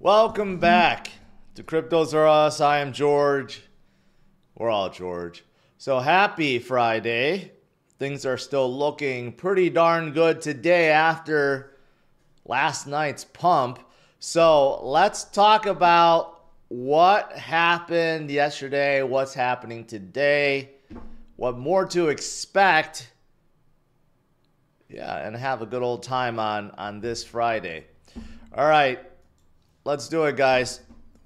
Welcome back to CryptosRUs. I am George. We're all George. So happy Friday. Things are still looking pretty darn good today after last night's pump. So let's talk about what happened yesterday, what's happening today, what more to expect. Yeah, and have a good old time on this Friday. All right. Let's do it, guys.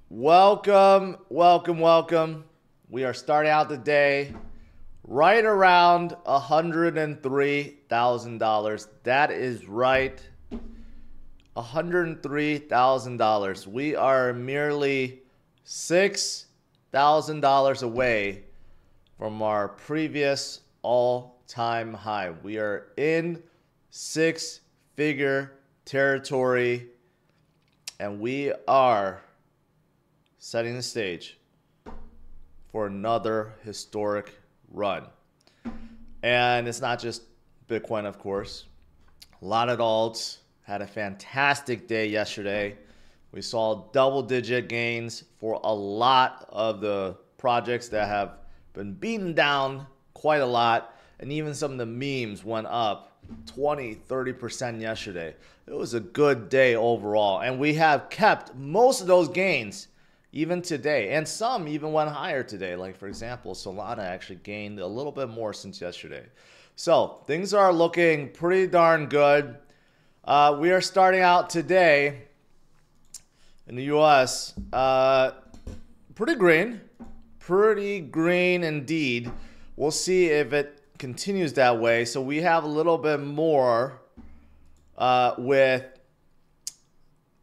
Welcome. We are starting out the day right around $103,000. That is right. $103,000. We are merely $6,000 away from our previous all-time high. We are in six-figure territory. And we are setting the stage for another historic run. And it's not just Bitcoin, of course. A lot of alts had a fantastic day yesterday. We saw double-digit gains for a lot of the projects that have been beaten down quite a lot. And even some of the memes went up 20-30% yesterday. It was a good day overall, and we have kept most of those gains even today, and some even went higher today. Like, for example, Solana actually gained a little bit more since yesterday. So things are looking pretty darn good. We are starting out today in the US pretty green indeed. We'll see if it continues that way. So we have a little bit more with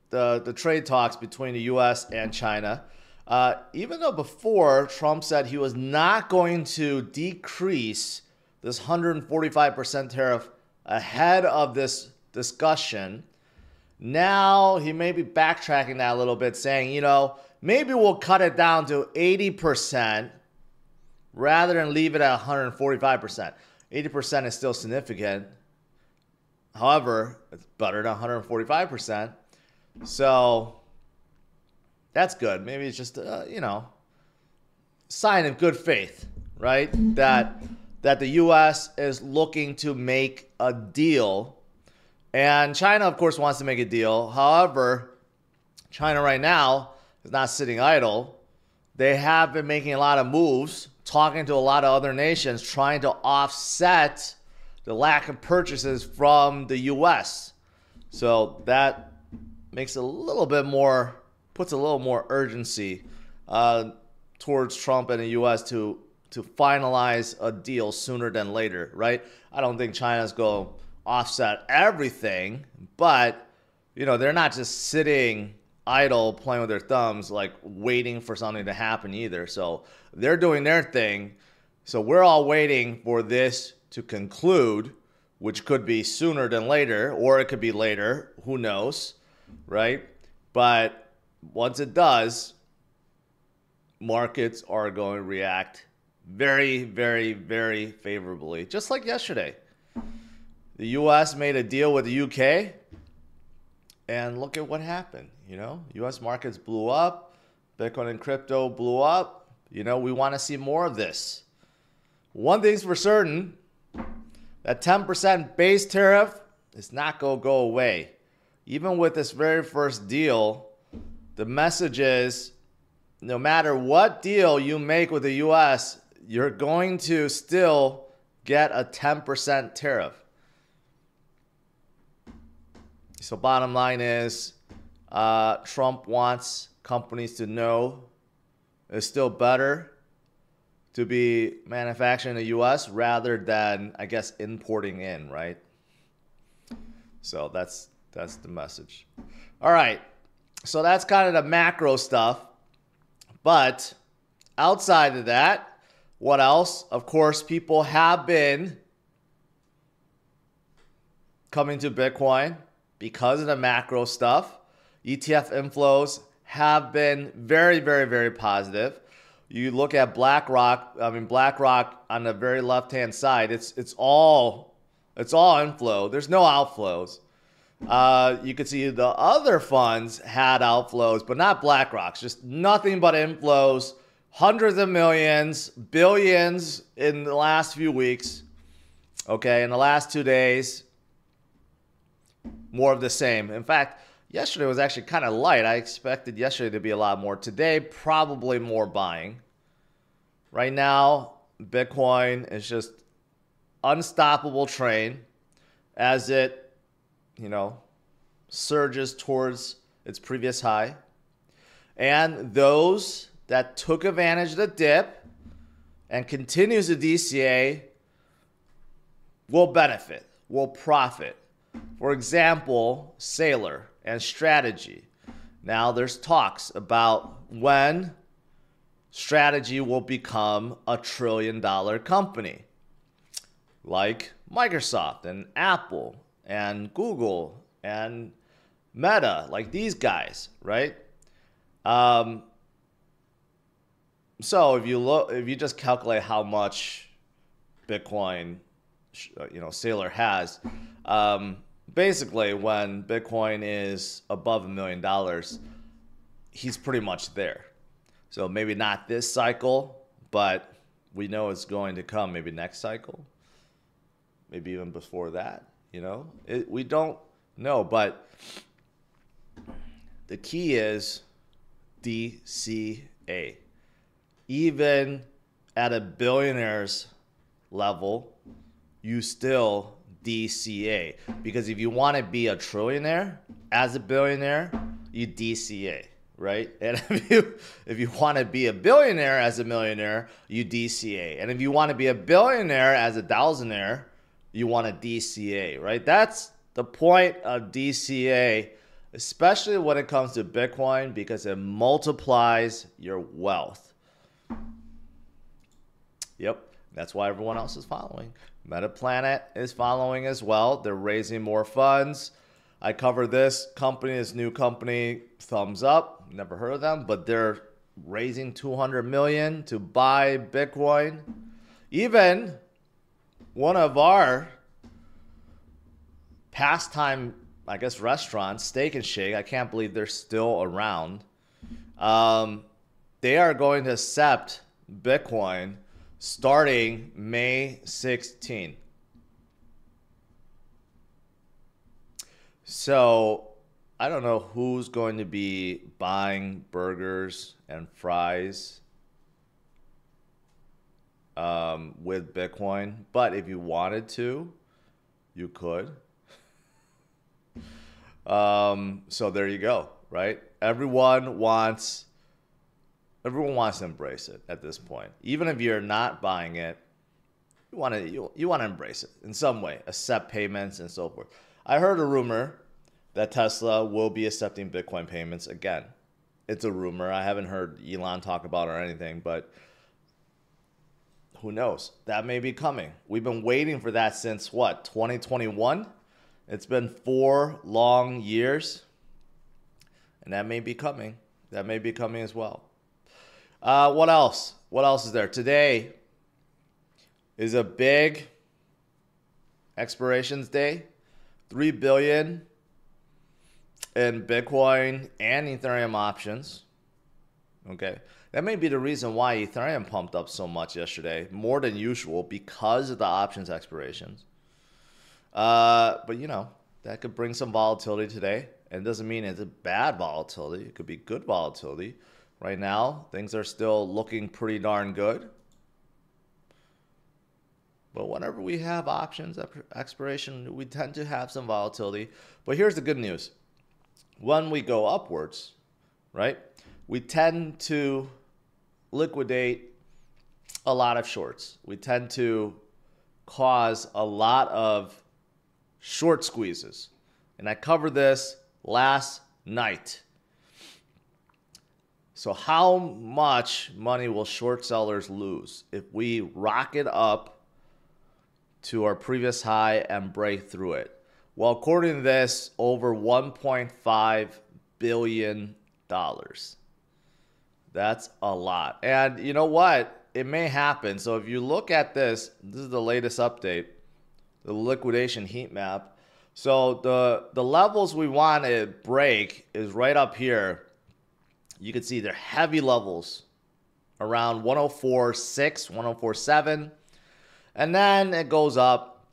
the trade talks between the US and China. Even though before Trump said he was not going to decrease this 145% tariff ahead of this discussion, now he may be backtracking that a little bit, saying, you know, maybe we'll cut it down to 80% rather than leave it at 145%. 80% is still significant. However, it's better than 145%. So that's good. Maybe it's just, sign of good faith, right? That the U.S. is looking to make a deal. And China, of course, wants to make a deal. However, China right now is not sitting idle. They have been making a lot of moves, talking to a lot of other nations, trying to offset the lack of purchases from the U.S. So that makes it a little bit more, puts a little more urgency towards Trump and the U.S. to finalize a deal sooner than later, right? I don't think China's going to offset everything, but, you know, they're not just sitting idle, playing with their thumbs, like waiting for something to happen either. So they're doing their thing. So we're all waiting for this to conclude, which could be sooner than later, or it could be later. Who knows, right? But once it does, markets are going to react very, very, very favorably, just like yesterday. The U.S. made a deal with the U.K., and look at what happened. You know, U.S. markets blew up. Bitcoin and crypto blew up. You know, we want to see more of this. One thing's for certain, that 10% base tariff is not going to go away. Even with this very first deal, the message is no matter what deal you make with the U.S., you're going to still get a 10% tariff. So bottom line is, Trump wants companies to know it's still better to be manufacturing in the U.S. rather than, I guess, importing in, right? So that's the message. All right. So that's kind of the macro stuff. But outside of that, what else? Of course, people have been coming to Bitcoin because of the macro stuff. ETF inflows have been very, very, very positive. You look at BlackRock. I mean, BlackRock on the very left-hand side. It's all inflow. There's no outflows. You could see the other funds had outflows, but not BlackRock's. Just nothing but inflows, hundreds of millions, billions in the last few weeks. Okay, in the last 2 days, more of the same. In fact, yesterday was actually kind of light. I expected yesterday to be a lot more. Today, probably more buying. Right now, Bitcoin is just unstoppable train as it, surges towards its previous high. And those that took advantage of the dip and continues the DCA will benefit, will profit. For example, Sailor and Strategy. Now there's talks about when Strategy will become a $1 trillion company, like Microsoft and Apple and Google and Meta, like these guys, right? So if you just calculate how much Bitcoin, Sailor has, basically when Bitcoin is above $1 million, he's pretty much there. So maybe not this cycle, but we know it's going to come maybe next cycle, maybe even before that. We don't know, but the key is DCA. Even at a billionaire's level, you still DCA. Because if you want to be a trillionaire as a billionaire, you DCA, right? And if you want to be a billionaire as a millionaire, you DCA. And if you want to be a billionaire as a thousandaire, you want to DCA, right? That's the point of DCA, especially when it comes to Bitcoin, because it multiplies your wealth. Yep, that's why everyone else is following. Metaplanet is following as well. They're raising more funds. I cover this company, this new company, thumbs up. Never heard of them, but they're raising $200 million to buy Bitcoin. Even one of our pastime, I guess, restaurants, Steak and Shake, I can't believe they're still around. They are going to accept Bitcoin starting May 16. So I don't know who's going to be buying burgers and fries with Bitcoin, but if you wanted to, you could. So there you go, right? Everyone wants to embrace it at this point. Even if you're not buying it, you want to embrace it in some way, accept payments and so forth. I heard a rumor that Tesla will be accepting Bitcoin payments again. It's a rumor. I haven't heard Elon talk about it or anything, but who knows? That may be coming. We've been waiting for that since what, 2021? It's been 4 long years, and that may be coming. That may be coming as well. What else? What else is there? Today is a big expirations day. 3 billion in Bitcoin and Ethereum options. Okay. That may be the reason why Ethereum pumped up so much yesterday, more than usual, because of the options expirations. But that could bring some volatility today. And it doesn't mean it's a bad volatility. It could be good volatility. Right now, things are still looking pretty darn good. But whenever we have options expiration, we tend to have some volatility. But here's the good news. When we go upwards, right, we tend to liquidate a lot of shorts. We tend to cause a lot of short squeezes. And I covered this last night. So how much money will short sellers lose if we rocket up to our previous high and break through it? Well, according to this, over $1.5 billion. That's a lot. And you know what? It may happen. So if you look at this, this is the latest update, the liquidation heat map So the levels we want to break is right up here. You can see they're heavy levels around 104.6, 104.7. And then it goes up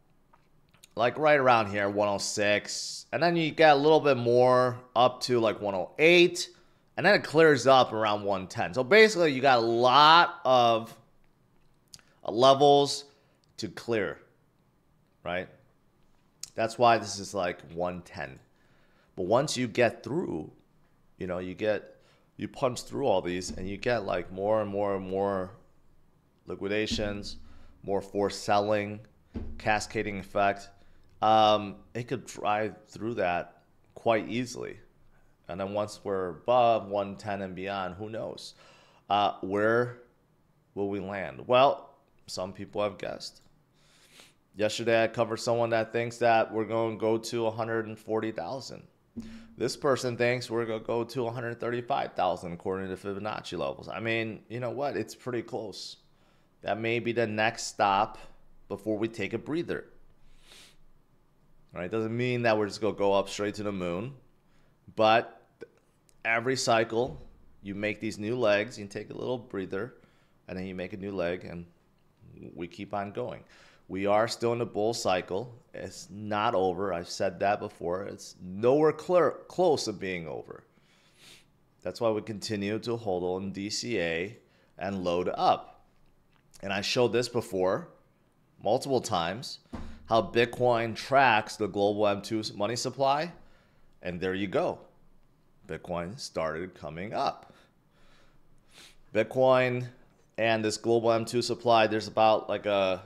like right around here, 106. And then you get a little bit more up to like 108. And then it clears up around 110. So basically you got a lot of levels to clear, right? That's why this is like 110. But once you get through, you know, you punch through all these and you get like more and more and more liquidations, more forced selling, cascading effect. It could drive through that quite easily. And then once we're above 110 and beyond, who knows? Where will we land? Well, some people have guessed. Yesterday, I covered someone that thinks that we're going to go to 140,000. This person thinks we're going to go to 135,000 according to Fibonacci levels. I mean, you know what? It's pretty close. That may be the next stop before we take a breather. All right? Doesn't mean that we're just going to go up straight to the moon. But every cycle, you make these new legs, you take a little breather, and then you make a new leg, and we keep on going. We are still in the bull cycle. It's not over. I've said that before. It's nowhere close to being over. That's why we continue to hold on DCA and load up. And I showed this before multiple times, how Bitcoin tracks the global M2 money supply. And there you go. Bitcoin started coming up. Bitcoin and this global M2 supply, there's about like a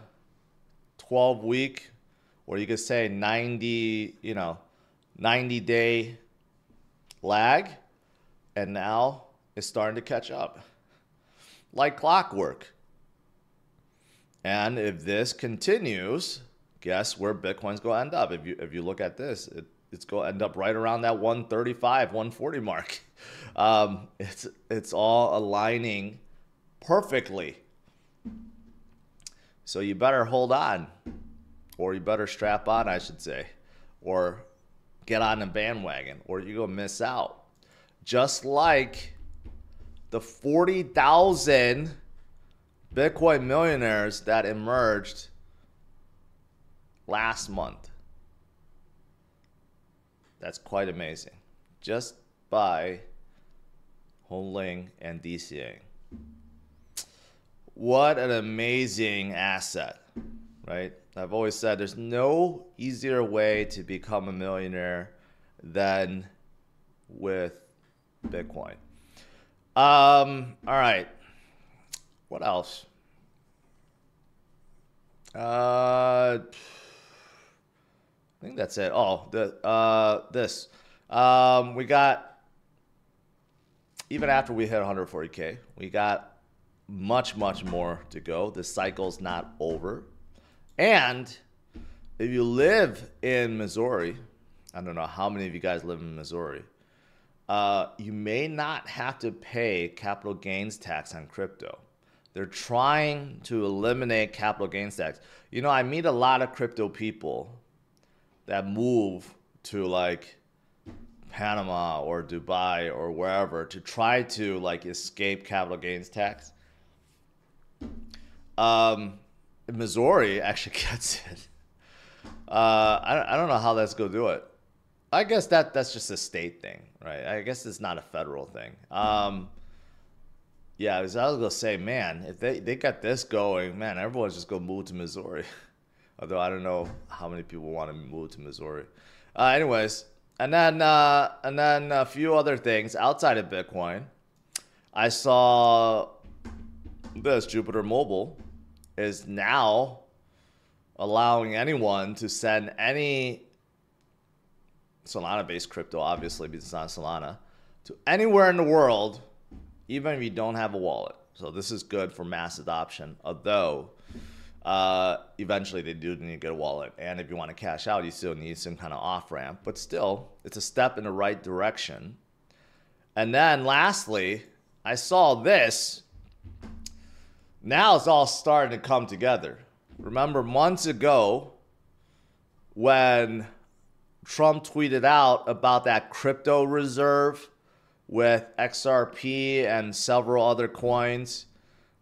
12-week, or you could say 90-day lag, and now it's starting to catch up like clockwork. And if this continues, guess where Bitcoin's going to end up? If you look at this, it's going to end up right around that 135, 140 mark. It's all aligning perfectly. So you better hold on, or you better strap on, I should say, or get on the bandwagon, or you're going to miss out. Just like the 40,000 Bitcoin millionaires that emerged last month. That's quite amazing. Just by holding and DCAing. What an amazing asset, right? I've always said there's no easier way to become a millionaire than with Bitcoin. All right. What else? I think that's it. Oh, this. We got, even after we hit 140K, we got much more to go. The cycle's not over. And if you live in Missouri, I don't know how many of you guys live in Missouri, you may not have to pay capital gains tax on crypto. They're trying to eliminate capital gains tax. You know, I meet a lot of crypto people that move to like Panama or Dubai or wherever to try to like escape capital gains tax. Missouri actually gets it. I don't know how that's going to do it. I guess that's just a state thing, right? I guess it's not a federal thing. Yeah, I was going to say, man, if they got this going, man, everyone's just going to move to Missouri. Although I don't know how many people want to move to Missouri. Anyways, and then a few other things outside of Bitcoin. I saw this Jupiter Mobile is now allowing anyone to send any Solana-based crypto, obviously, because it's not Solana, to anywhere in the world, even if you don't have a wallet. So this is good for mass adoption, although eventually they do need to get a wallet. And if you want to cash out, you still need some kind of off-ramp. But still, it's a step in the right direction. And then lastly, I saw this. Now it's all starting to come together. Remember months ago when Trump tweeted out about that crypto reserve with XRP and several other coins,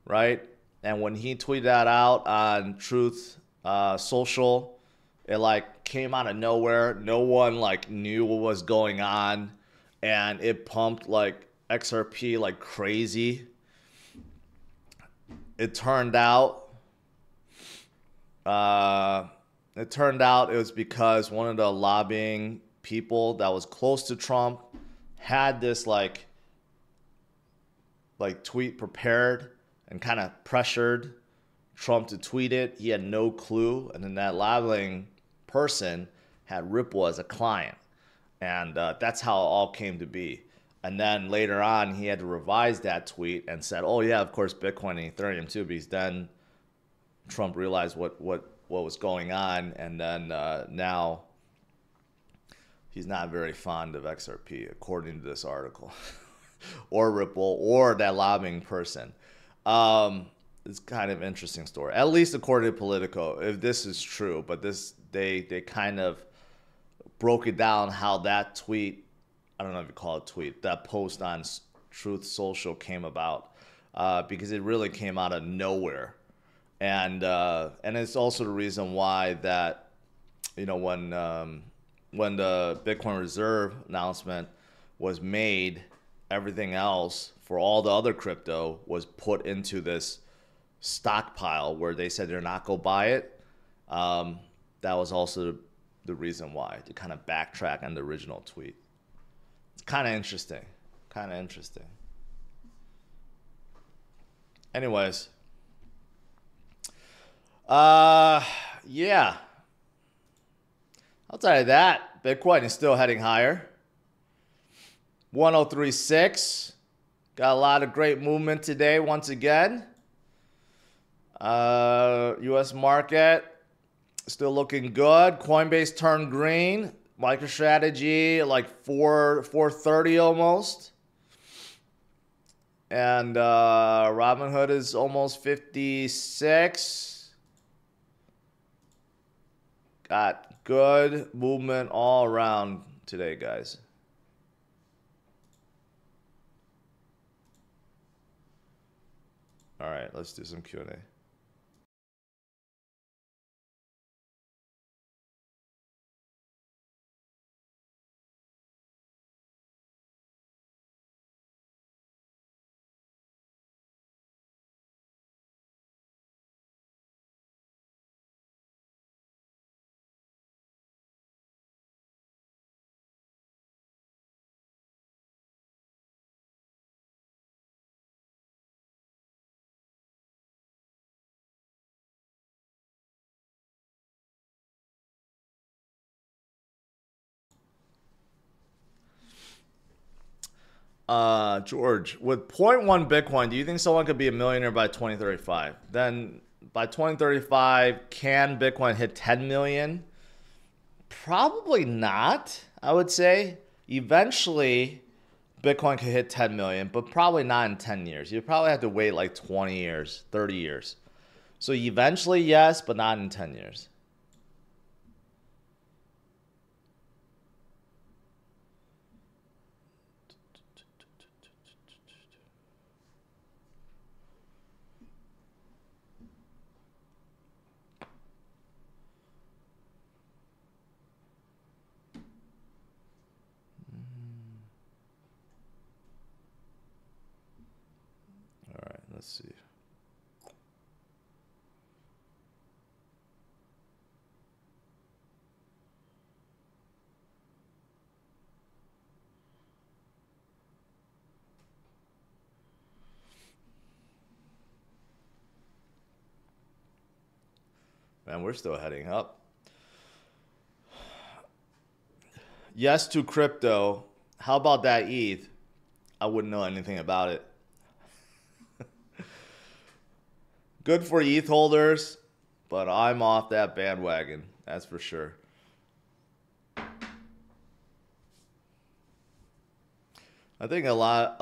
right? And when he tweeted that out on Truth Social, it like came out of nowhere. No one like knew what was going on, and it pumped like XRP like crazy. It turned out it was because one of the lobbying people that was close to Trump had this like tweet prepared and kind of pressured Trump to tweet it. He had no clue, and then that lobbying person had Ripple as a client, and that's how it all came to be. And then later on, he had to revise that tweet and said, "Oh yeah, of course, Bitcoin and Ethereum too." Because then Trump realized what was going on, and then now he's not very fond of XRP, according to this article, or Ripple, or that lobbying person. It's kind of an interesting story, at least according to Politico, if this is true. But they kind of broke it down how that tweet, I don't know if you call it a tweet, that post on Truth Social came about, because it really came out of nowhere. And it's also the reason why that, you know, when the Bitcoin Reserve announcement was made, everything else for all the other crypto was put into this stockpile where they said they're not going to buy it. That was also the reason why, to kind of backtrack on the original tweet. It's kind of interesting. Anyways. Yeah. Outside of that, Bitcoin is still heading higher. 1036. Got a lot of great movement today once again. US market still looking good. Coinbase turned green. MicroStrategy like 430 almost. And Robinhood is almost 56. Got good movement all around today, guys. All right, let's do some Q&A. George, with 0.1 Bitcoin, do you think someone could be a millionaire by 2035? Then by 2035, can Bitcoin hit 10 million? Probably not, I would say. Eventually, Bitcoin could hit 10 million, but probably not in 10 years. You probably have to wait like 20 years, 30 years. So eventually, yes, but not in 10 years. All right, let's see. Man, we're still heading up. Yes to crypto. How about that ETH? I wouldn't know anything about it. Good for ETH holders, but I'm off that bandwagon. That's for sure. I think a lot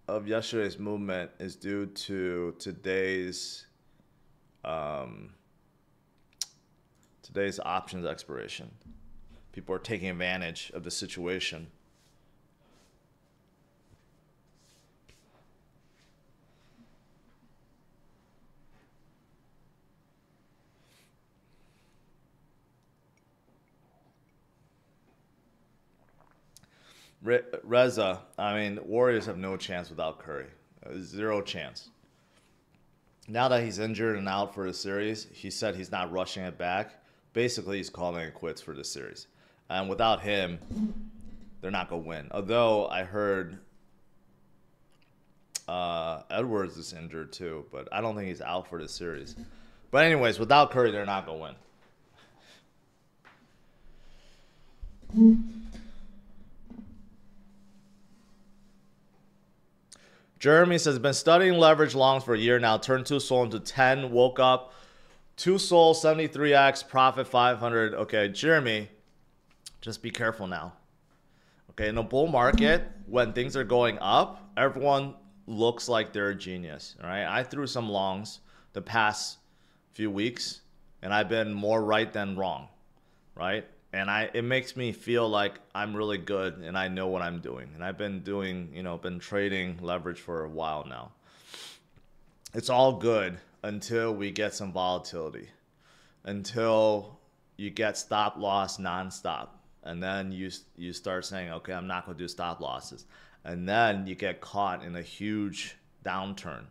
of yesterday's movement is due to today's Today's options expiration. People are taking advantage of the situation. Reza, I mean, Warriors have no chance without Curry. Zero chance. Now that he's injured and out for the series, he said he's not rushing it back. Basically, he's calling it quits for the series. And without him, they're not going to win. Although I heard Edwards is injured too, but I don't think he's out for the series. But anyways, without Curry, they're not going to win. Jeremy says, been studying leverage longs for a year now. Turned 2 SOL into 10. Woke up 2 SOL, 73x, profit 500. Okay, Jeremy, just be careful now. Okay, in a bull market, when things are going up, everyone looks like they're a genius. All right, I threw some longs the past few weeks, and I've been more right than wrong, right? And it makes me feel like I'm really good and I know what I'm doing. And I've been doing, been trading leverage for a while now. It's all good until we get some volatility, until you get stop loss nonstop. And then you start saying, okay, I'm not going to do stop losses. And then you get caught in a huge downturn.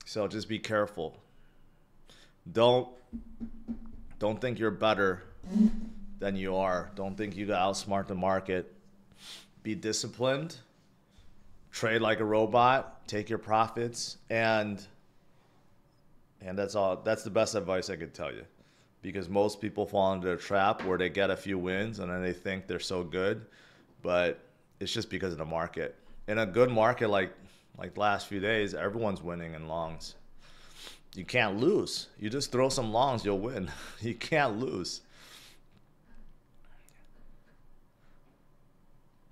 So just be careful. Don't think you're better than you are. Don't think you can outsmart the market. Be disciplined. Trade like a robot. Take your profits. And that's all. That's the best advice I could tell you. Because most people fall into a trap where they get a few wins and then they think they're so good. But it's just because of the market. In a good market like the last few days, everyone's winning in longs. You can't lose. You just throw some longs, you'll win. You can't lose.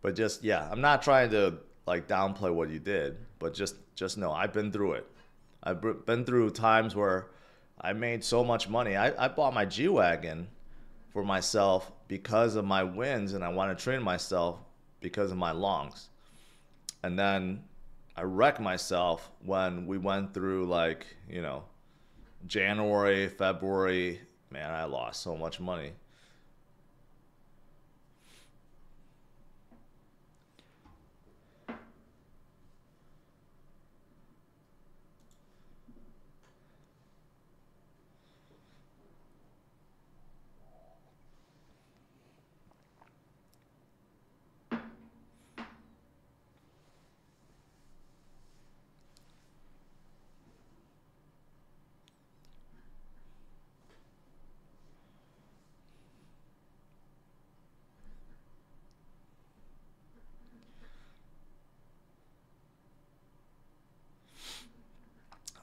But just, yeah, I'm not trying to like downplay what you did, but just know I've been through it. I've been through times where I made so much money. I bought my G-Wagon for myself because of my wins, and I want to train myself because of my longs. And then I wrecked myself when we went through like, January, February. Man, I lost so much money.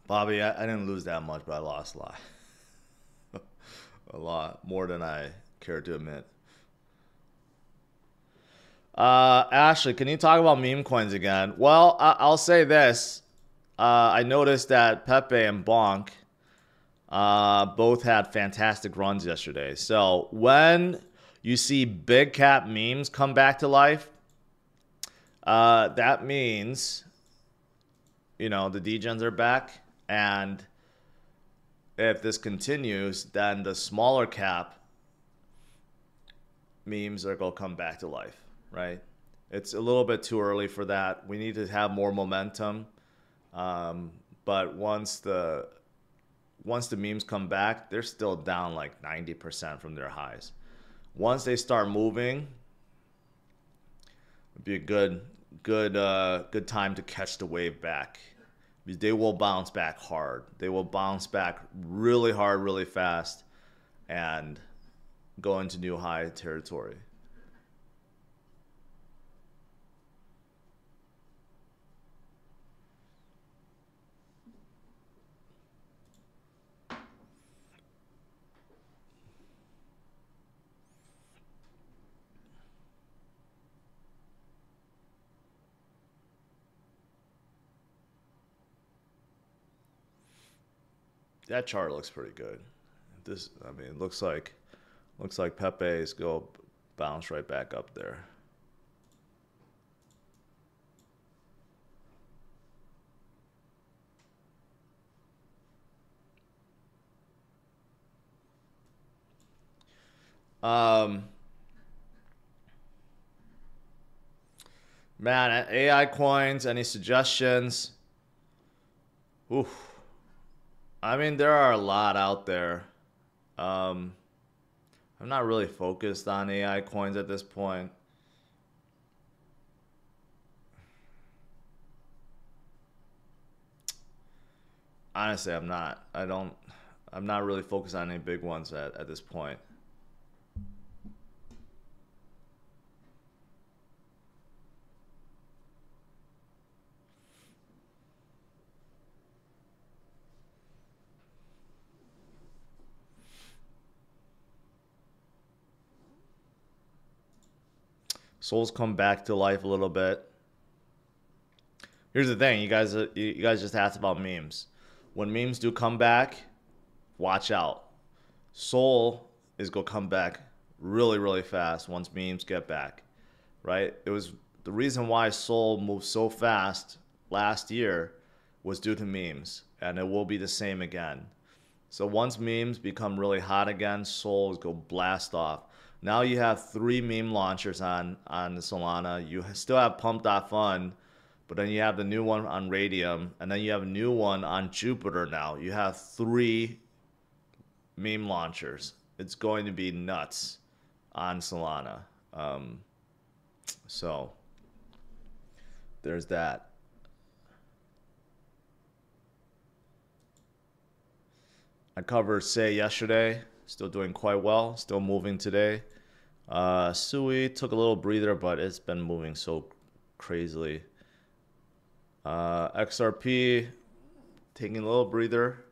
Bobby, I didn't lose that much, but I lost a lot. A lot more than I care to admit. Ashley, can you talk about meme coins again? Well, I'll say this. I noticed that Pepe and Bonk both had fantastic runs yesterday. So when you see big cap memes come back to life, that means, the degens are back. And if this continues, then the smaller cap memes are going to come back to life, right? It's a little bit too early for that. We need to have more momentum. But once the memes come back, they're still down like 90% from their highs. Once they start moving, it'd be a good time to catch the wave back. Because they will bounce back hard. They will bounce back really hard, really fast, and go into new high territory. That chart looks pretty good. this, I mean, it looks like Pepe is go bounce right back up there. Man, AI coins, any suggestions? Oof. I mean, there are a lot out there. I'm not really focused on AI coins at this point. Honestly, I'm not. I'm not really focused on any big ones at this point. Soul's come back to life a little bit. Here's the thing, you guys just asked about memes. When memes do come back, watch out. Soul is gonna come back really, really fast once memes get back, right? It was the reason why Soul moved so fast last year was due to memes, and it will be the same again. So once memes become really hot again, Soul is go blast off. Now you have 3 meme launchers on the Solana. You still have Pump.Fun, but then you have the new one on Radium, and then you have a new one on Jupiter now. You have 3 meme launchers. It's going to be nuts on Solana. So there's that. I covered Say yesterday. Still doing quite well. Still moving today. Sui took a little breather, but it's been moving so crazily. XRP taking a little breather.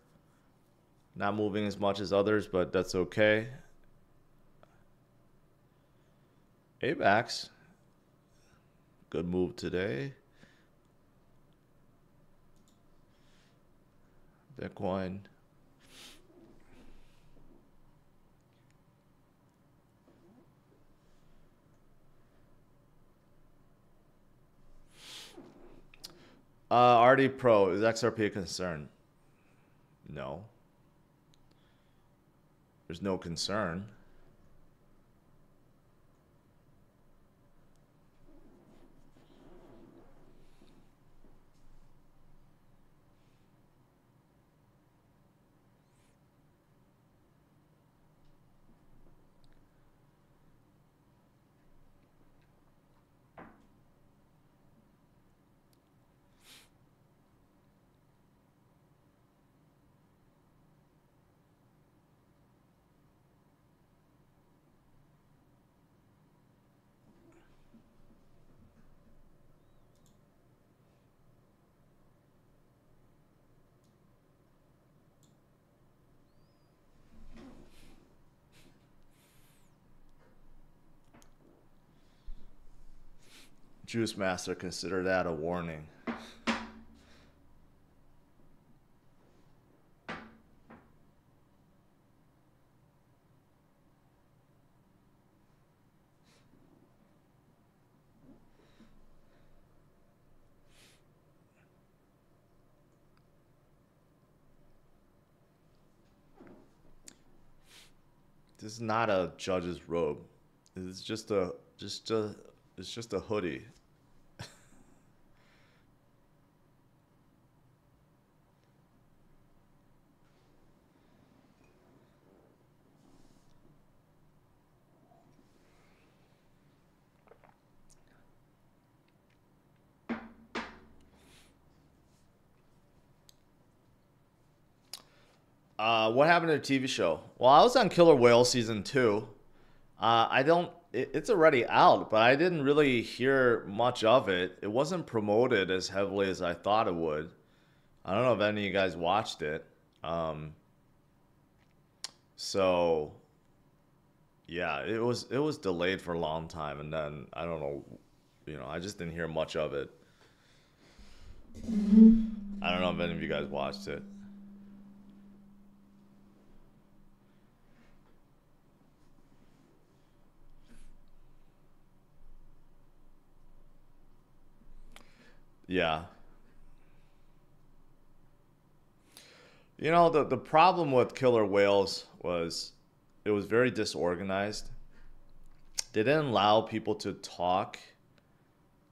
Not moving as much as others, but that's okay. AVAX. Good move today. Bitcoin. RD Pro, is XRP a concern? No. There's no concern. Juice Master, consider that a warning. This is not a judge's robe. It's just a hoodie. What happened to the TV show? Well, I was on Killer Whale season 2. It's already out, but I didn't really hear much of it. It wasn't promoted as heavily as I thought it would. I don't know if any of you guys watched it. So yeah, it was delayed for a long time, and then I don't know, I just didn't hear much of it. I don't know if any of you guys watched it. Yeah. You know, the problem with killer whales was it was very disorganized. They didn't allow people to talk.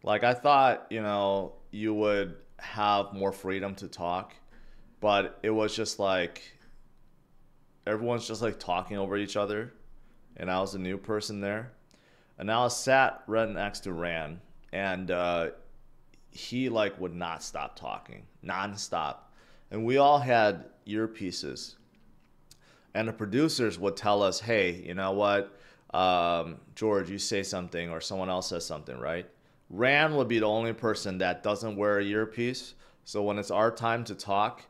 Like I thought, you know, you would have more freedom to talk, but it was just like everyone's just like talking over each other, and I was a new person there, and I was sat right next to Ran, and he like would not stop talking, nonstop, and we all had earpieces, and the producers would tell us, "Hey, you know what, George, you say something, or someone else says something, right?" Ran would be the only person that doesn't wear a earpiece, so when it's our time to talk,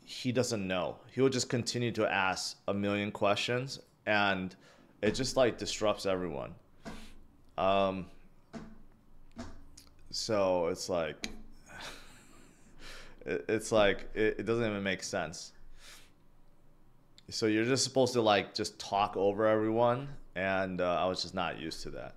he doesn't know. He will just continue to ask a million questions, and it just like disrupts everyone. Um, so it's like it doesn't even make sense. So you're just supposed to like just talk over everyone, and I was just not used to that.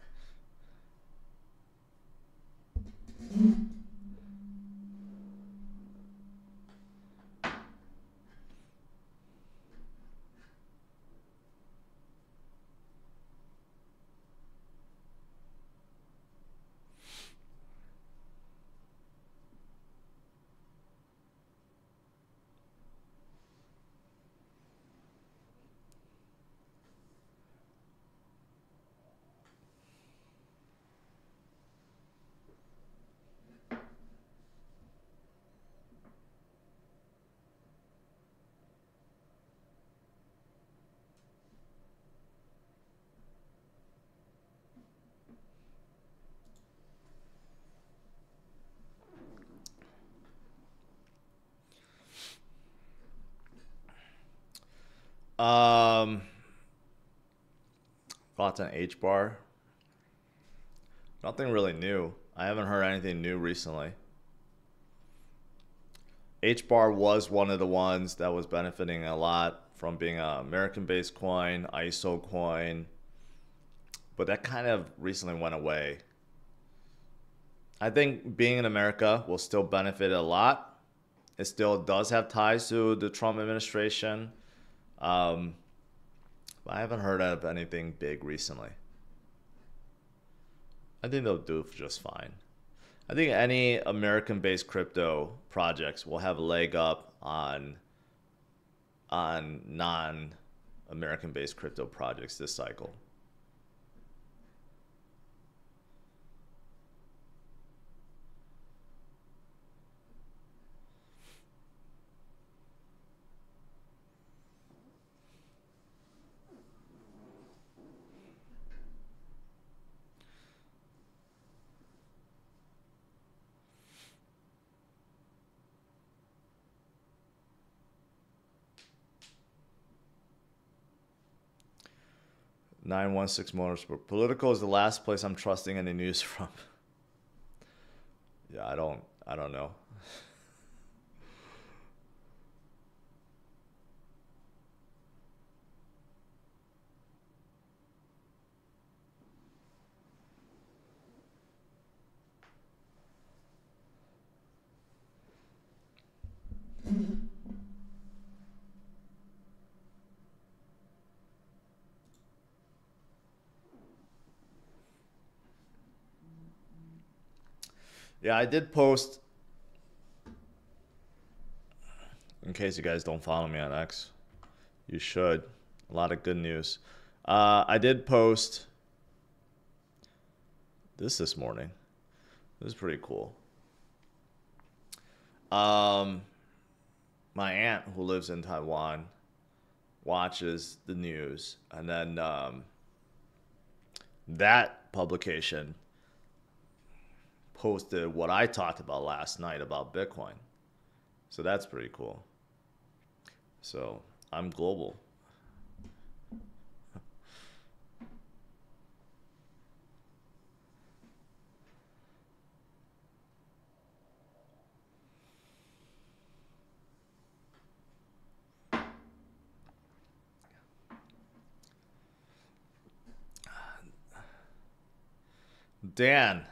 'em. Thoughts on H bar? Nothing really new. I haven't heard anything new recently. H bar was one of the ones that was benefiting a lot from being an American-based coin, ISO coin, but that kind of recently went away. I think being in America will still benefit a lot. It still does have ties to the Trump administration. Um, but I haven't heard of anything big recently. I think they'll do just fine. I think any American-based crypto projects will have a leg up on non-American-based crypto projects this cycle. Nine one six Motorsport. Political is the last place I'm trusting any news from. Yeah, I don't know. Yeah, I did post, in case you guys don't follow me on X, you should. A lot of good news. I did post this morning. This is pretty cool. Um, my aunt who lives in Taiwan watches the news, and then that publication posted what I talked about last night about Bitcoin. So that's pretty cool. So I'm global. Dan,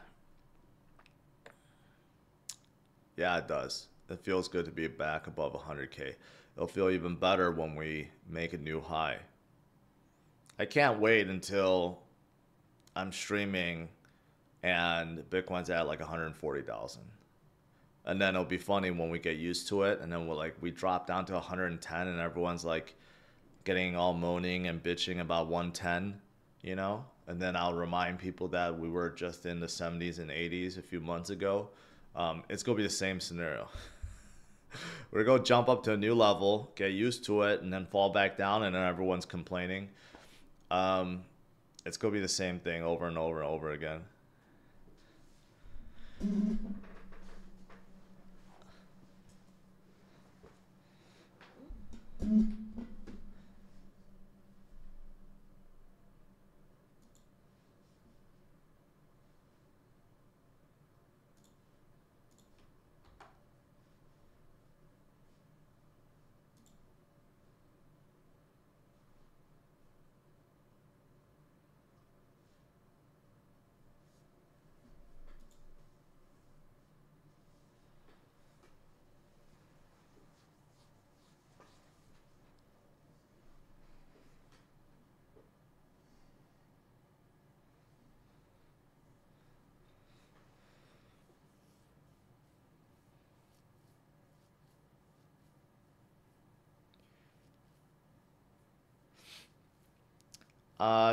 Yeah, it does. It feels good to be back above 100K. It'll feel even better when we make a new high. I can't wait until I'm streaming and Bitcoin's at like 140,000. And then it'll be funny when we get used to it and then we drop down to 110 and everyone's like getting all moaning and bitching about 110, you know? And then I'll remind people that we were just in the 70s and 80s a few months ago. It's going to be the same scenario. We're going to jump up to a new level, get used to it, and then fall back down, and then everyone's complaining. It's going to be the same thing over and over and over again.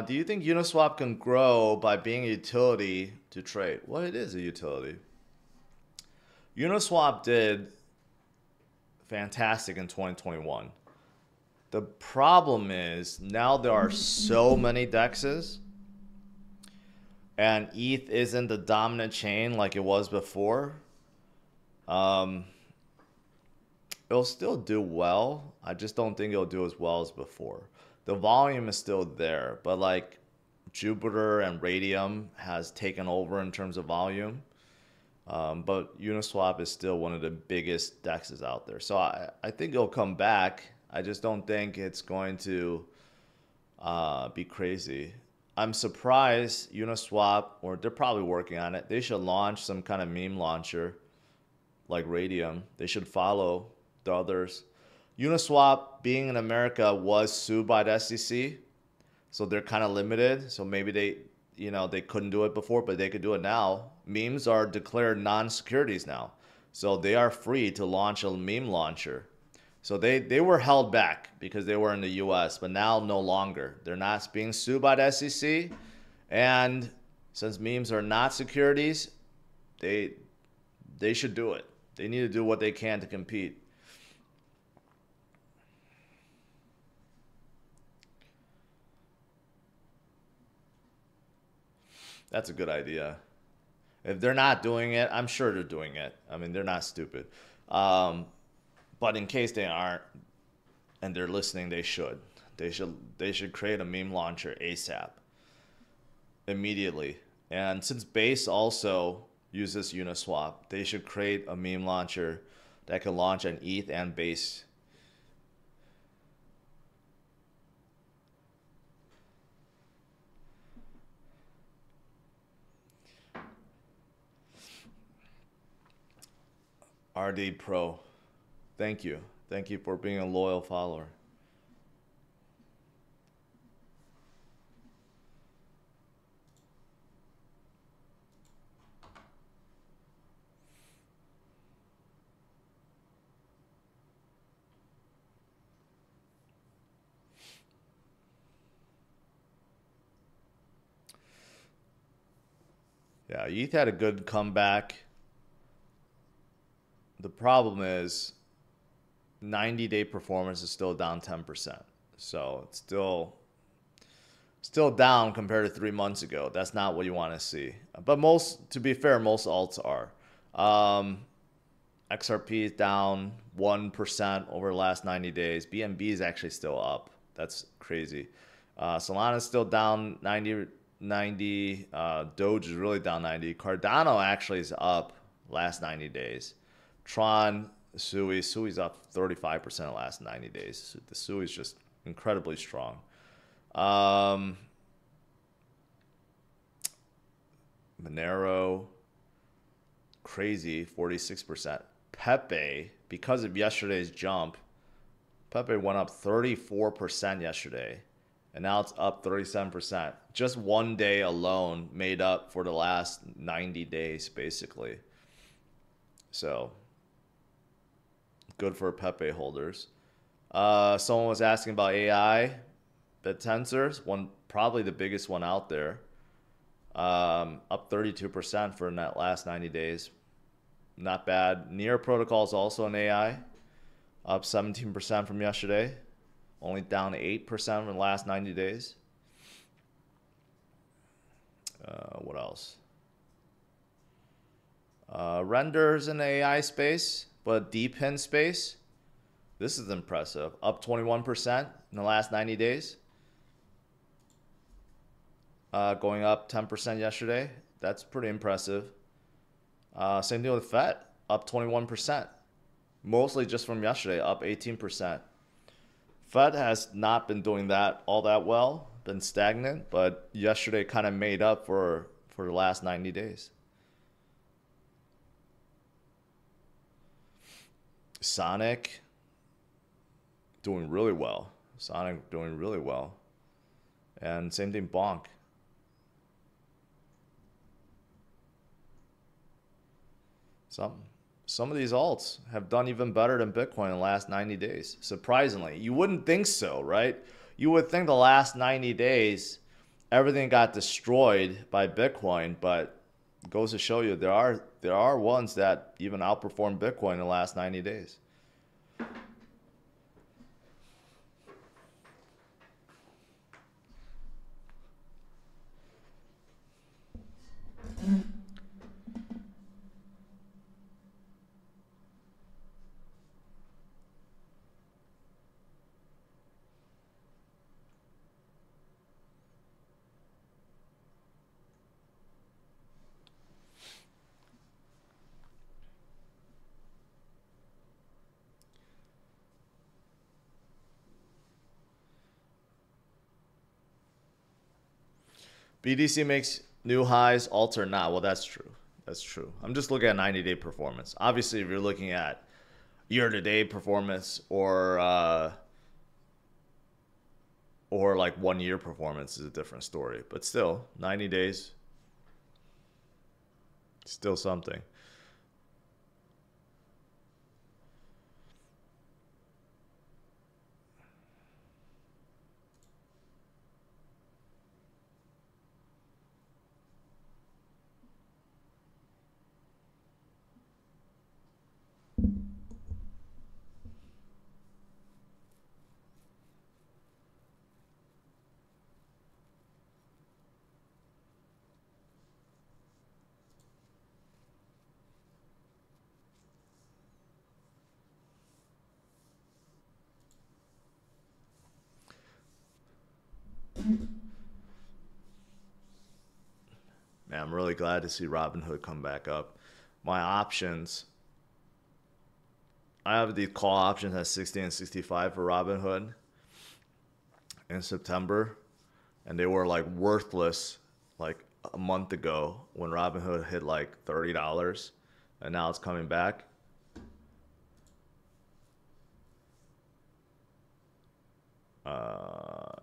Do you think Uniswap can grow by being a utility to trade? Well, it is a utility. Uniswap did fantastic in 2021. The problem is now there are so many DEXs and ETH isn't the dominant chain like it was before. It'll still do well. I just don't think it'll do as well as before. The volume is still there, but like Jupiter and Radium has taken over in terms of volume. But Uniswap is still one of the biggest DEXs out there. So I think it'll come back. I just don't think it's going to be crazy. I'm surprised Uniswap, or they're probably working on it, they should launch some kind of meme launcher like Radium. They should follow the others. Uniswap, being in America, was sued by the SEC, so they're kind of limited. So maybe they couldn't do it before, but they could do it now. Memes are declared non-securities now, so they are free to launch a meme launcher. So they were held back because they were in the U.S., but now no longer. They're not being sued by the SEC, and since memes are not securities, they should do it. They need to do what they can to compete. That's a good idea. If they're not doing it, I'm sure they're doing it. I mean, they're not stupid. But in case they aren't and they're listening, they should. They should create a meme launcher ASAP, immediately. And since Base also uses Uniswap, they should create a meme launcher that can launch on ETH and Base. RD Pro. Thank you. Thank you for being a loyal follower. Yeah, ETH had a good comeback. The problem is 90-day performance is still down 10%. So it's still down compared to 3 months ago. That's not what you want to see. But to be fair, most alts are. XRP is down 1% over the last 90 days. BNB is actually still up. That's crazy. Solana is still down 90. Doge is really down 90. Cardano actually is up last 90 days. Tron, Sui's up 35% the last 90 days. The Sui's just incredibly strong. Monero, crazy, 46%. Pepe, because of yesterday's jump, Pepe went up 34% yesterday, and now it's up 37%. Just one day alone made up for the last 90 days, basically. So, good for Pepe holders. Someone was asking about AI. The Tensors, probably the biggest one out there, up 32% for that last 90 days. Not bad. Near Protocol is also an AI, up 17% from yesterday, only down 8% from the last 90 days. What else? Renders in the AI space, but deep in space. This is impressive. Up 21% in the last 90 days. Going up 10% yesterday. That's pretty impressive. Same thing with FET, up 21%. Mostly just from yesterday, up 18%. FET has not been doing that all that well, been stagnant, but yesterday kind of made up for the last 90 days. Sonic doing really well. Sonic doing really well. And same thing, Bonk. Some of these alts have done even better than Bitcoin in the last 90 days. Surprisingly, you wouldn't think so, right? You would think the last 90 days everything got destroyed by Bitcoin, but it goes to show you there are ones that even outperformed Bitcoin in the last 90 days. BTC makes new highs, alts or not. Well, that's true. That's true. I'm just looking at 90-day performance. Obviously, if you're looking at year-to-date performance or like 1 year performance is a different story. But still, 90 days, still something. Man, I'm really glad to see Robinhood come back up. My options, I have the call options at 60 and 65 for Robinhood in September, and they were like worthless like a month ago when Robinhood hit like $30, and now it's coming back.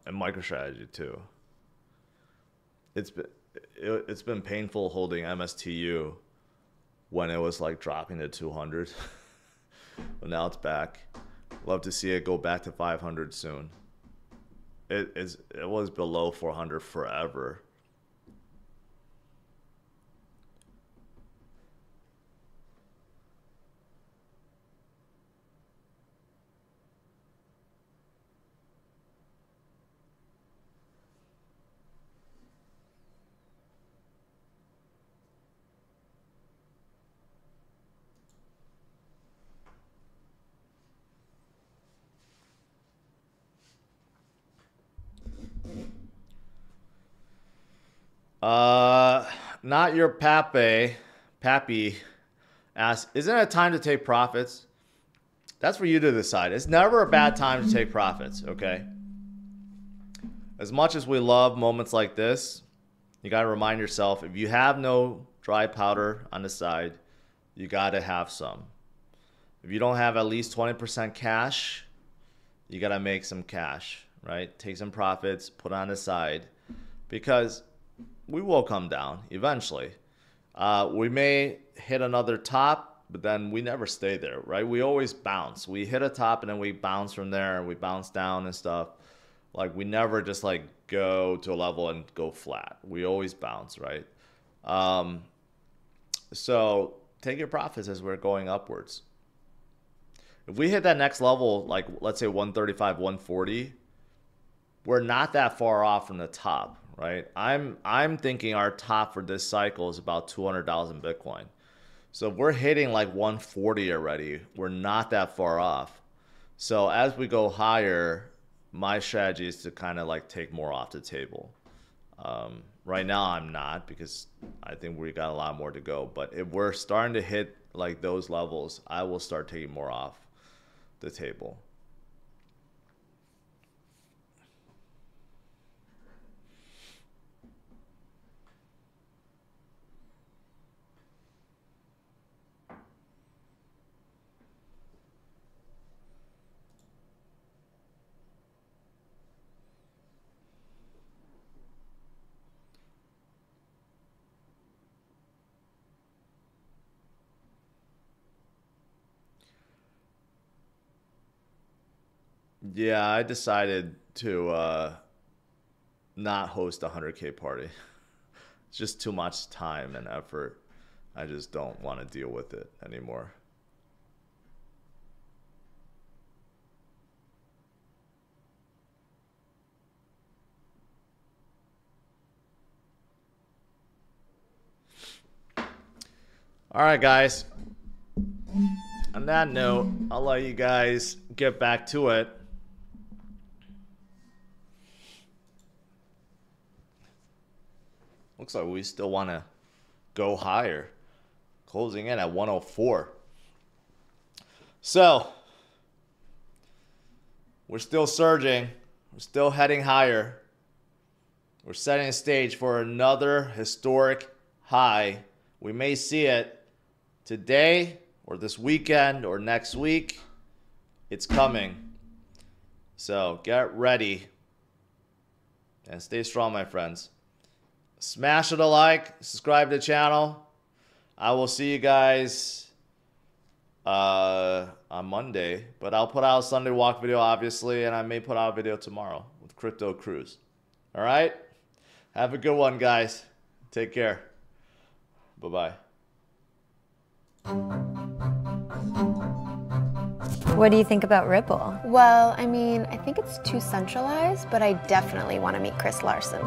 And MicroStrategy too. It's been painful holding MSTU when it was like dropping to 200, but now it's back. Love to see it go back to 500 soon. It was below 400 forever. Not your Pappy asks, isn't it time to take profits? That's for you to decide. It's never a bad time to take profits, okay? As much as we love moments like this, you got to remind yourself, if you have no dry powder on the side, you got to have some. If you don't have at least 20% cash, you got to make some cash, right? Take some profits, put on the side, because we will come down eventually. We may hit another top, but then we never stay there, right? We always bounce. We hit a top and then we bounce from there and we bounce down and stuff. Like we never just like go to a level and go flat. We always bounce, right? So take your profits as we're going upwards. If we hit that next level, like let's say 135, 140, we're not that far off from the top, right? I'm thinking our top for this cycle is about 200,000 Bitcoin. So if we're hitting like 140 already, we're not that far off. So as we go higher, my strategy is to kind of like take more off the table. Right now I'm not, because I think we got a lot more to go. But if we're starting to hit like those levels, I will start taking more off the table. Yeah, I decided to not host a 100K party. It's just too much time and effort. I just don't want to deal with it anymore. All right, guys. On that note, I'll let you guys get back to it. Looks like we still want to go higher. Closing in at 104. So, we're still surging. We're still heading higher. We're setting the stage for another historic high. We may see it today or this weekend or next week. It's coming. So, get ready. And stay strong, my friends. Smash it a like, subscribe to the channel. I will see you guys on Monday, but I'll put out a Sunday walk video, obviously, and I may put out a video tomorrow with CryptosRUs. All right? Have a good one, guys. Take care. Bye-bye. What do you think about Ripple? Well, I mean, I think it's too centralized, but I definitely want to meet Chris Larson.